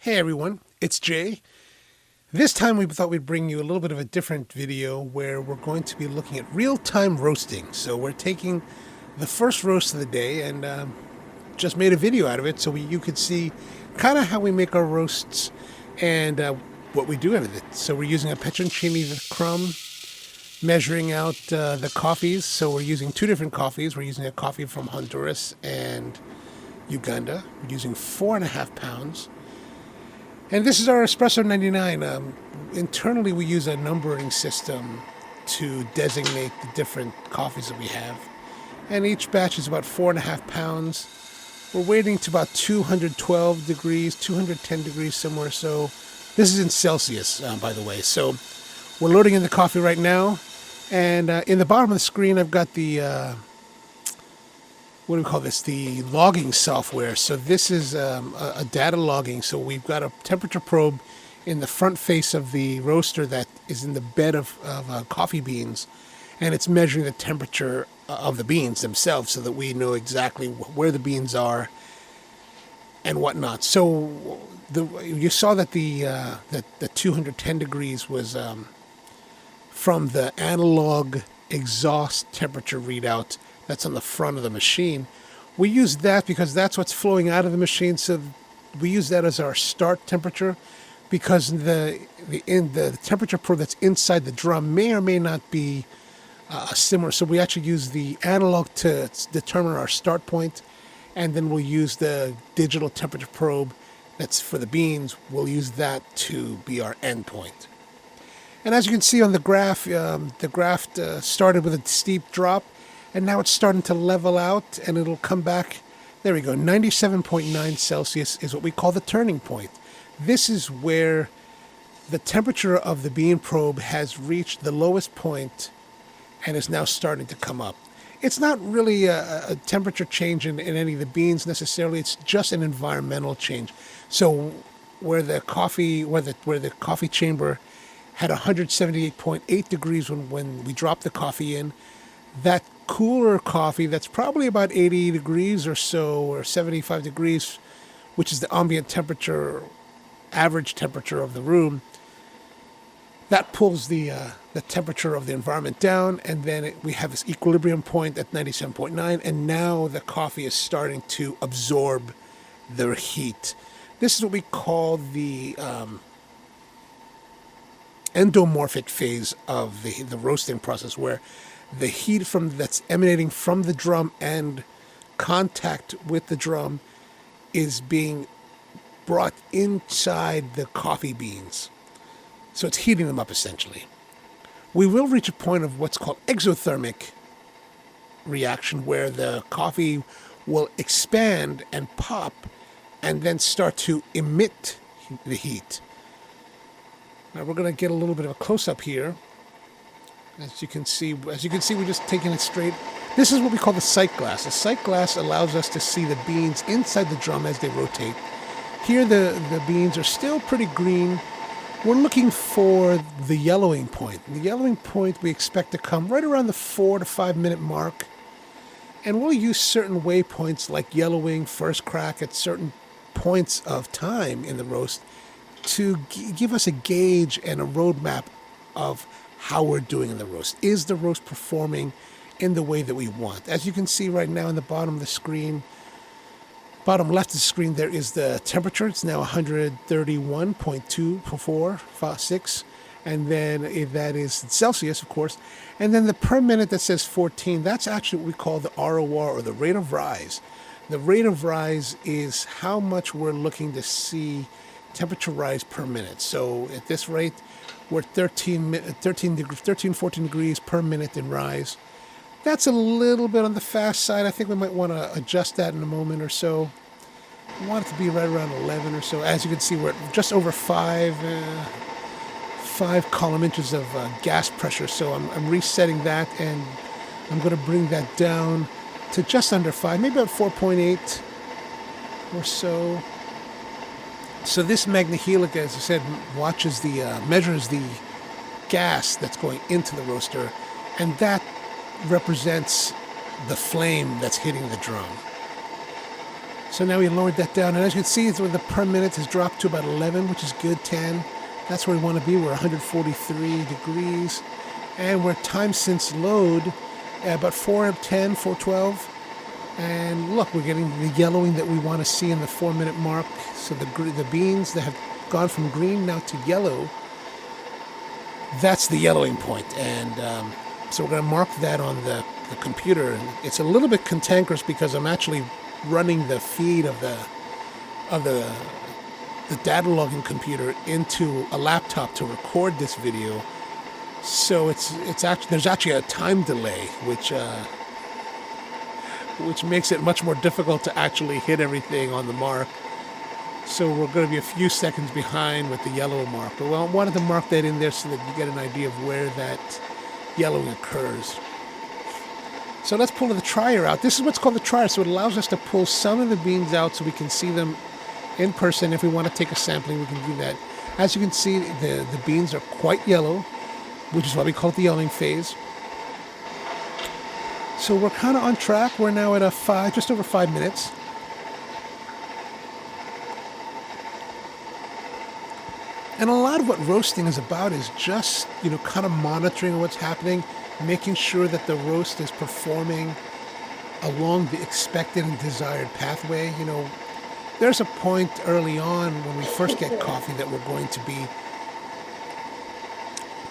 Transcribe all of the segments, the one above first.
Hey everyone, it's Jay. This time we thought we'd bring you a little bit of a different video where we're going to be looking at real-time roasting. So we're taking the first roast of the day and just made a video out of it so you could see kind of how we make our roasts and what we do out of it. So we're using a petroncini crumb, measuring out the coffees. So we're using two different coffees. We're using a coffee from Honduras and Uganda. We're using 4.5 pounds. And this is our Espresso 99. Internally, we use a numbering system to designate the different coffees that we have. And each batch is about 4.5 pounds. We're waiting to about 212 degrees, 210 degrees somewhere. So this is in Celsius, by the way. So we're loading in the coffee right now. And in the bottom of the screen, I've got the... what do we call this? The logging software. So this is a data logging. So we've got a temperature probe in the front face of the roaster that is in the bed of coffee beans, and it's measuring the temperature of the beans themselves so that we know exactly where the beans are and whatnot. So you saw that the 210 degrees was from the analog exhaust temperature readout that's on the front of the machine. We use that because that's what's flowing out of the machine. So we use that as our start temperature because the temperature probe that's inside the drum may or may not be similar. So we actually use the analog to determine our start point, and then we'll use the digital temperature probe that's for the beans. We'll use that to be our end point. And as you can see on the graph started with a steep drop, and now it's starting to level out, and it'll come back. There we go. 97.9 Celsius is what we call the turning point. This is where the temperature of the bean probe has reached the lowest point and is now starting to come up. It's not really a temperature change in any of the beans necessarily. It's just an environmental change. So where the coffee chamber had 178.8 degrees when we dropped the coffee in, that cooler coffee that's probably about 80 degrees or so, or 75 degrees, which is the ambient temperature, average temperature of the room, that pulls the temperature of the environment down, and then we have this equilibrium point at 97.9, and now the coffee is starting to absorb the heat. This is what we call the endomorphic phase of the roasting process, where the heat that's emanating from the drum and contact with the drum is being brought inside the coffee beans. So it's heating them up essentially. We will reach a point of what's called exothermic reaction, where the coffee will expand and pop and then start to emit the heat. Now we're going to get a little bit of a close-up here. As you can see, we're just taking it straight. This is what we call the sight glass. The sight glass allows us to see the beans inside the drum as they rotate. Here the beans are still pretty green. We're looking for the yellowing point. The yellowing point we expect to come right around the 4 to 5 minute mark. And we'll use certain waypoints like yellowing, first crack at certain points of time in the roast to give us a gauge and a roadmap of how we're doing in the roast. Is the roast performing in the way that we want? As you can see right now in the bottom of the screen, bottom left of the screen, there is the temperature. It's now 131.246, and then that is Celsius, of course. And then the per minute that says 14, that's actually what we call the ROR, or the rate of rise. The rate of rise is how much we're looking to see temperature rise per minute. So at this rate, we're 13, 14 degrees per minute in rise. That's a little bit on the fast side. I think we might want to adjust that in a moment or so. We want it to be right around 11 or so. As you can see, we're at just over 5 column inches of gas pressure. So I'm resetting that, and I'm going to bring that down to just under 5, maybe about 4.8 or so. So this magnehelic, as I said, measures the gas that's going into the roaster, and that represents the flame that's hitting the drum. So now we lowered that down, and as you can see, the per minute has dropped to about 11, which is good. 10. That's where we want to be. We're 143 degrees, and we're time since load about 4:10, 4:12. And look, we're getting the yellowing that we want to see in the 4-minute mark. So the beans that have gone from green now to yellow, that's the yellowing point. And so we're going to mark that on the computer. And it's a little bit cantankerous because I'm actually running the feed of the data logging computer into a laptop to record this video. So there's actually a time delay, which makes it much more difficult to actually hit everything on the mark. So we're going to be a few seconds behind with the yellow mark. But I wanted to mark that in there so that you get an idea of where that yellowing occurs. So let's pull the trier out. This is what's called the trier. So it allows us to pull some of the beans out so we can see them in person. If we want to take a sampling, we can do that. As you can see, the beans are quite yellow, which is why we call it the yellowing phase. So we're kind of on track. We're now at just over 5 minutes. And a lot of what roasting is about is just, kind of monitoring what's happening, making sure that the roast is performing along the expected and desired pathway. There's a point early on when we first get coffee that we're going to be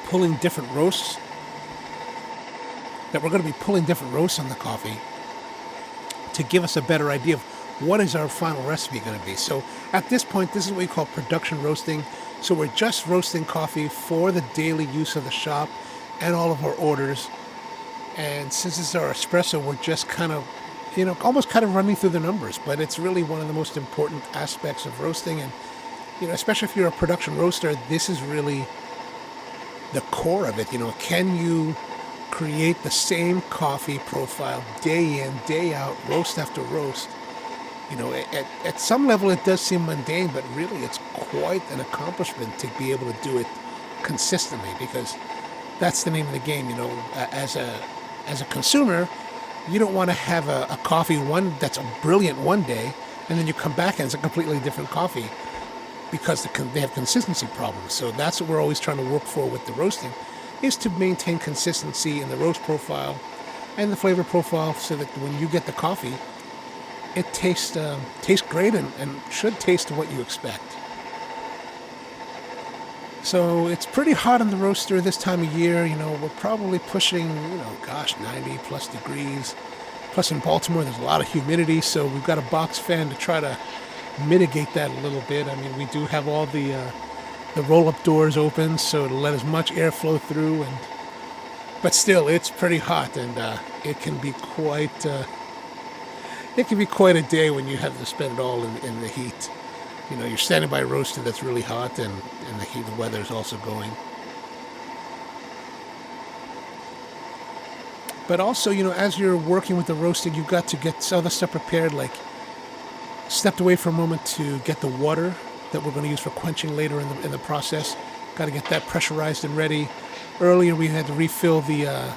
pulling different roasts, on the coffee to give us a better idea of what is our final recipe going to be. So at this point, this is what we call production roasting. So we're just roasting coffee for the daily use of the shop and all of our orders. And since it's our espresso, we're just kind of, almost kind of running through the numbers. But it's really one of the most important aspects of roasting. And, especially if you're a production roaster, this is really the core of it. Can you create the same coffee profile day in, day out, roast after roast? At some level it does seem mundane, but really it's quite an accomplishment to be able to do it consistently, because that's the name of the game. As a consumer, you don't want to have a coffee that's a brilliant one day, and then you come back and it's a completely different coffee because they have consistency problems. So that's what we're always trying to work for with the roasting, is to maintain consistency in the roast profile and the flavor profile, so that when you get the coffee, it tastes great and should taste what you expect. So it's pretty hot on the roaster this time of year. We're probably pushing, 90 plus degrees. Plus in Baltimore, there's a lot of humidity, so we've got a box fan to try to mitigate that a little bit. I mean, we do have all the roll-up doors open, so to let as much air flow through, but still, it's pretty hot, and it can be quite a day when you have to spend it all in the heat. You're standing by a roaster that's really hot, and the heat, the weather is also going. But also, as you're working with the roasting, you've got to get other stuff prepared, like stepped away for a moment to get the water that we're going to use for quenching later in the process. Got to get that pressurized and ready. Earlier, we had to refill the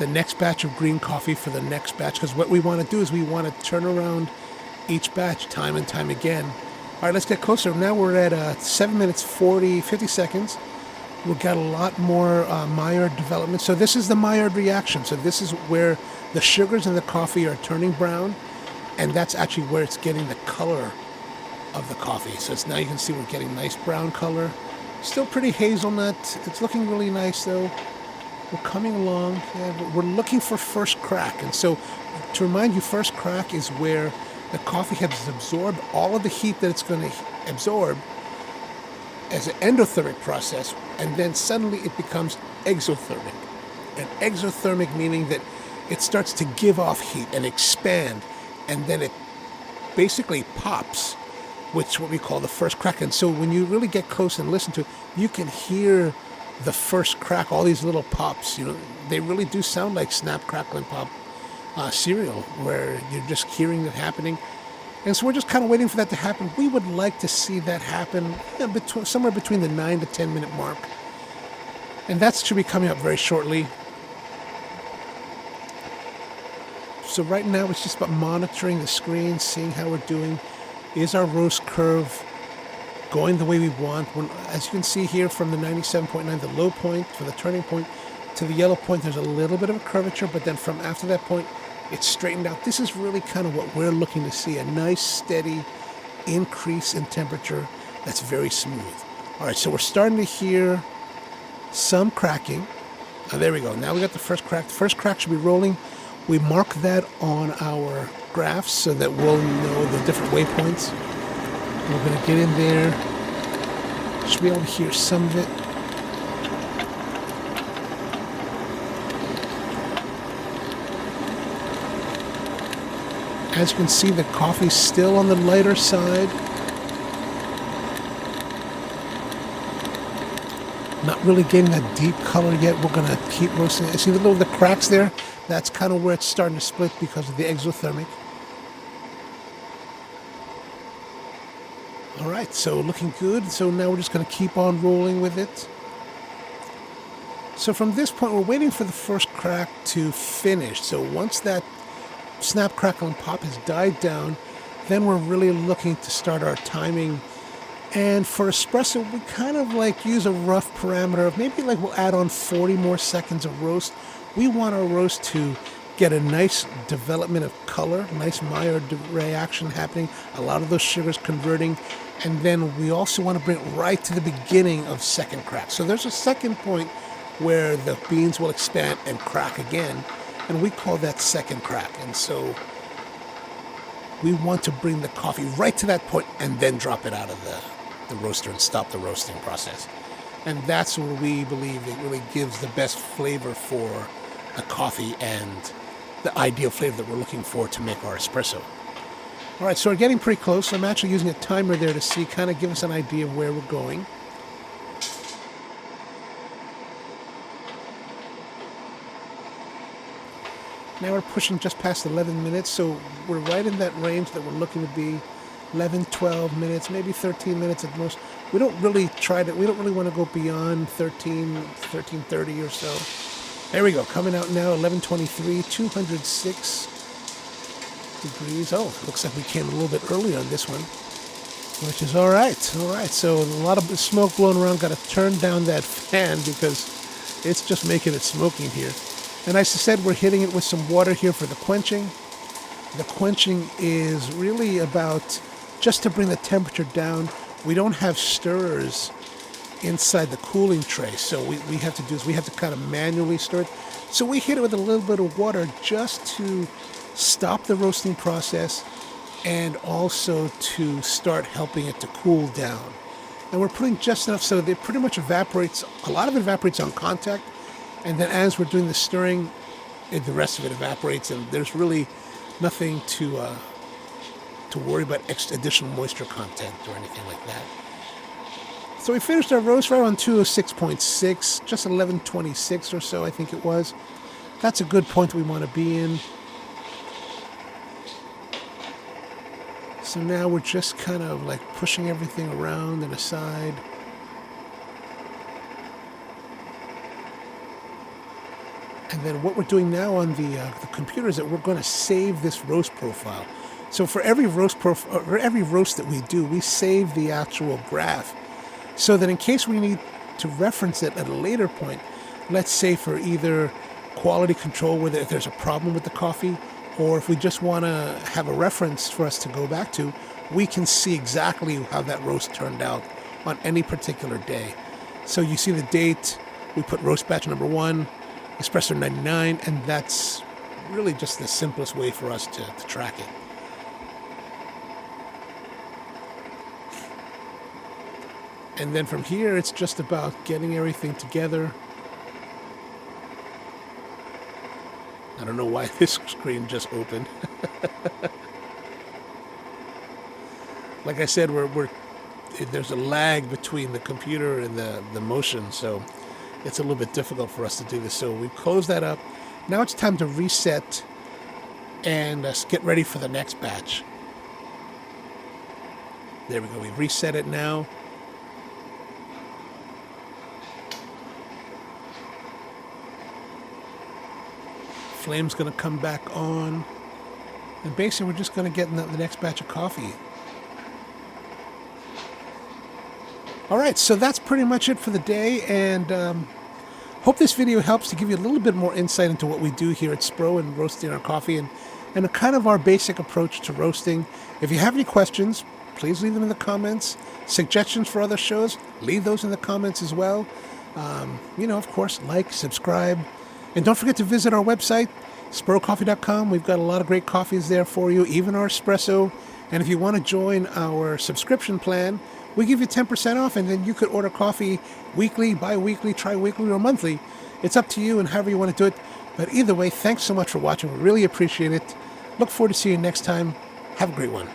next batch of green coffee for the next batch, because what we want to do is we want to turn around each batch time and time again. All right, let's get closer. Now we're at 7 minutes 50 seconds. We've got a lot more Maillard development. So this is the Maillard reaction. So this is where the sugars in the coffee are turning brown, and that's actually where it's getting the color of the coffee. So now you can see we're getting nice brown color. Still pretty hazelnut. It's looking really nice though. We're coming along. We're looking for first crack. And so to remind you, first crack is where the coffee has absorbed all of the heat that it's going to absorb as an endothermic process, and then suddenly it becomes exothermic. And exothermic meaning that it starts to give off heat and expand, and then it basically pops, which is what we call the first crack. And so when you really get close and listen to it, you can hear the first crack, all these little pops. They really do sound like Snap, Crackle, and Pop cereal, where you're just hearing it happening. And so we're just kind of waiting for that to happen. We would like to see that happen somewhere between the 9 to 10 minute mark. And that should be coming up very shortly. So right now it's just about monitoring the screen, seeing how we're doing. Is our roast curve going the way we want? As you can see here from the 97.9, the low point, for the turning point, to the yellow point, there's a little bit of a curvature, but then from after that point, it's straightened out. This is really kind of what we're looking to see, a nice steady increase in temperature that's very smooth. All right, so we're starting to hear some cracking. There we go. Now we got the first crack. The first crack should be rolling. We mark that on our graphs so that we'll know the different waypoints. We're going to get in there. Should be able to hear some of it. As you can see, the coffee's still on the lighter side. Not really getting that deep color yet. We're going to keep roasting it. See the cracks there? That's kind of where it's starting to split because of the exothermic. All right, so looking good. So now we're just going to keep on rolling with it. So from this point, we're waiting for the first crack to finish. So once that snap, crackle, and pop has died down, then we're really looking to start our timing. And for espresso, we kind of like use a rough parameter of maybe like we'll add on 40 more seconds of roast. We want our roast to get a nice development of color, nice Maillard reaction happening, a lot of those sugars converting, and then we also want to bring it right to the beginning of second crack. So there's a second point where the beans will expand and crack again, and we call that second crack. And so we want to bring the coffee right to that point and then drop it out of the roaster and stop the roasting process. And that's where we believe it really gives the best flavor for the coffee and the ideal flavor that we're looking for to make our espresso. All right, so we're getting pretty close. I'm actually using a timer there to see, kind of give us an idea of where we're going. Now we're pushing just past 11 minutes, so we're right in that range that we're looking to be. 11, 12 minutes, maybe 13 minutes at most. We don't really want to go beyond 13:30 or so. There we go, coming out now, 11:23, 206 degrees. Oh, looks like we came a little bit early on this one, which is all right. All right, so a lot of smoke blowing around. Got to turn down that fan because it's just making it smoking here. And as I said, we're hitting it with some water here for the quenching. The quenching is really about just to bring the temperature down. We don't have stirrers inside the cooling tray, so we have to do is we have to kind of manually stir it. So we hit it with a little bit of water just to stop the roasting process and also to start helping it to cool down. And we're putting just enough so that it pretty much evaporates. A lot of it evaporates on contact, and then as we're doing the stirring, the rest of it evaporates, and there's really nothing to worry about additional moisture content or anything like that. So we finished our roast right on 206.6, just 11:26 or so, I think it was. That's a good point that we want to be in. So now we're just kind of like pushing everything around and aside. And then what we're doing now on the computer is that we're going to save this roast profile. So for every roast that we do, we save the actual graph, so that in case we need to reference it at a later point, let's say for either quality control, whether if there's a problem with the coffee, or if we just want to have a reference for us to go back to, we can see exactly how that roast turned out on any particular day. So you see the date, we put roast batch number 1, espresso 99, and that's really just the simplest way for us to track it. And then from here, it's just about getting everything together. I don't know why this screen just opened. Like I said, there's a lag between the computer and the motion, so it's a little bit difficult for us to do this. So we close that up. Now it's time to reset and get ready for the next batch. There we go. We reset it now. Flame's going to come back on. And basically we're just going to get in the next batch of coffee. Alright, so that's pretty much it for the day, and hope this video helps to give you a little bit more insight into what we do here at Spro and roasting our coffee, and kind of our basic approach to roasting. If you have any questions, please leave them in the comments. Suggestions for other shows, leave those in the comments as well. Of course, like, subscribe, and don't forget to visit our website, SproCoffee.com. We've got a lot of great coffees there for you, even our espresso. And if you want to join our subscription plan, we give you 10% off, and then you could order coffee weekly, bi-weekly, tri-weekly, or monthly. It's up to you and however you want to do it. But either way, thanks so much for watching. We really appreciate it. Look forward to seeing you next time. Have a great one.